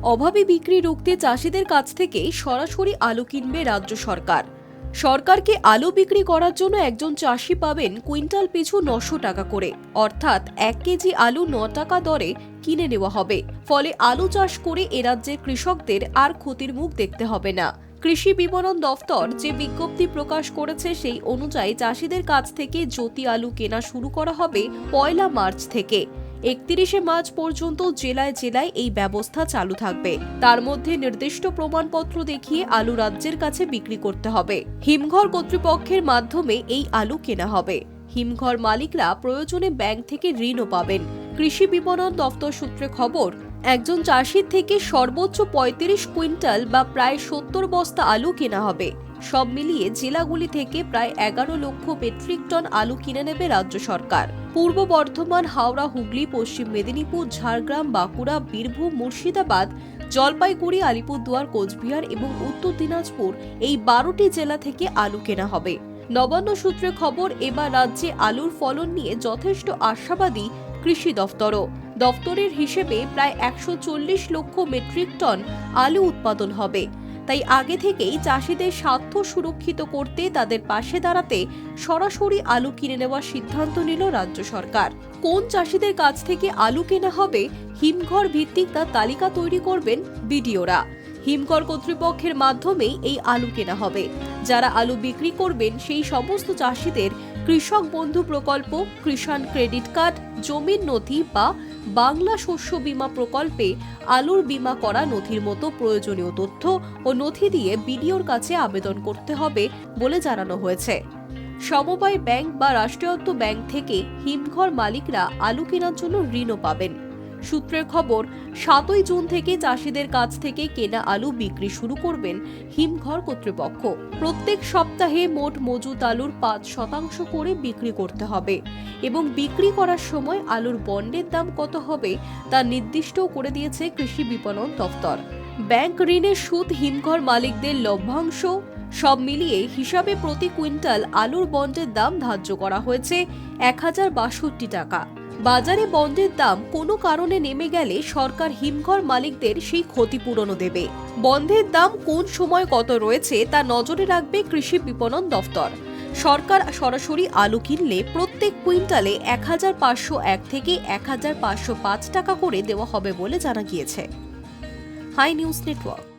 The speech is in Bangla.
অভাবী বিক্রি রুখতে চাষিদের কাছ থেকে সরাসরি আলু কিনবে রাজ্য সরকার। সরকারকে আলু বিক্রি করার জন্য একজন চাষি পাবেন কুইন্টাল পিছু 900 টাকা করে, অর্থাৎ 1 কেজি আলু 9 টাকা দরে কিনে নেওয়া হবে। ফলে আলু চাষ করে এ রাজ্যের কৃষকদের আর ক্ষতির মুখ দেখতে হবে না। কৃষি বিপণন দফতর যে বিজ্ঞপ্তি প্রকাশ করেছে সেই অনুযায়ী চাষিদের কাছ থেকে জ্যোতি আলু কেনা শুরু করা হবে 1 মার্চ থেকে। 31 মার্চ পর্যন্ত জেলায় জেলায় এই ব্যবস্থা চালু থাকবে। তার মধ্যে নির্দিষ্ট প্রমাণপত্র দেখিয়ে আলু রাজ্যের কাছে বিক্রি করতে হবে। হিমঘর কর্তৃপক্ষের মাধ্যমে এই আলু কেনা হবে। হিমঘর মালিকরা প্রয়োজনে ব্যাংক থেকে ঋণও পাবেন। কৃষি বিপণন দফতর সূত্রে খবর, একজন চাষির থেকে সর্বোচ্চ 35 কুইন্টাল বা প্রায় 70 বস্তা আলু কেনা হবে। সব মিলিয়ে জেলাগুলি থেকে প্রায় 11 লক্ষ মেট্রিক টন আলু কিনে নেবে রাজ্য সরকার। পূর্ব বর্ধমান, হাওড়া, হুগলি, পশ্চিম মেদিনীপুর, ঝাড়গ্রাম, বাঁকুড়া, বীরভূম, মুর্শিদাবাদ, জলপাইগুড়ি, আলিপুরদুয়ার, কোচবিহার এবং উত্তর দিনাজপুর এই 12টি জেলা থেকে আলু কেনা হবে। নবান্ন সূত্রে খবর, এবার রাজ্যে আলুর ফলন নিয়ে যথেষ্ট আশাবাদী কৃষি দফতরও। দফতরের হিসেবে প্রায় 140 লক্ষ মেট্রিক টন আলু উৎপাদন হবে। তাই আগে থেকেই চাষিদের স্বার্থ সুরক্ষিত করতে তাদের পাশে দাঁড়াতে সরাসরি আলু কিনে নেওয়ার সিদ্ধান্ত নিল রাজ্য সরকার। কোন চাষিদের কাছ থেকে আলু কেনা হবে, হিমঘর ভিত্তিক তার তালিকা তৈরি করবেন বিডিওরা। হিমঘর কর্তৃপক্ষের মাধ্যমেই এই আলু কেনা হবে। যারা আলু বিক্রি করবেন সেই সমস্ত চাষিদের কৃষক বন্ধু প্রকল্প, কিষাণ ক্রেডিট কার্ড, জমির নথি বা বাংলা শস্য বীমা প্রকল্পে আলুর বীমা করা নথির মতো প্রয়োজনীয় তথ্য ও নথি দিয়ে বিডিওর কাছে আবেদন করতে হবে বলে জানানো হয়েছে। সমবায় ব্যাংক বা রাষ্ট্রায়ত্ত ব্যাংক থেকে হিমঘর মালিকরা আলু কেনার জন্য ঋণও পাবেন। সূত্রের খবর, 7 জুন থেকে চাষিদের কাছ থেকে কেনা আলু বিক্রি শুরু করবেন হিমঘর কর্তৃপক্ষ। প্রত্যেক সপ্তাহে মোট মজুত আলুর 5% করে বিক্রি করতে হবে এবং বিক্রি করার সময় আলুর বন্ডের দাম কত হবে তা নির্দিষ্ট করে দিয়েছে কৃষি বিপণন দফতর। ব্যাংক ঋণের সুদ, হিমঘর মালিকদের লভ্যাংশ সব মিলিয়ে হিসাবে প্রতি কুইন্টাল আলুর বন্ডের দাম ধার্য করা হয়েছে 1062 টাকা। বাজারে বন্ডের দাম কোনো কারণে নেমে গেলে সরকার হিমঘর মালিকদের সেই ক্ষতিপূরণও দেবে। বন্ডের দাম কোন সময় কত রয়েছে তা নজরে রাখবে কৃষি বিপণন দফতর। সরকার সরাসরি আলু কিনলে প্রত্যেক কুইন্টালে 1501 থেকে 1505 টাকা করে দেওয়া হবে বলে জানা গিয়েছে। High news network.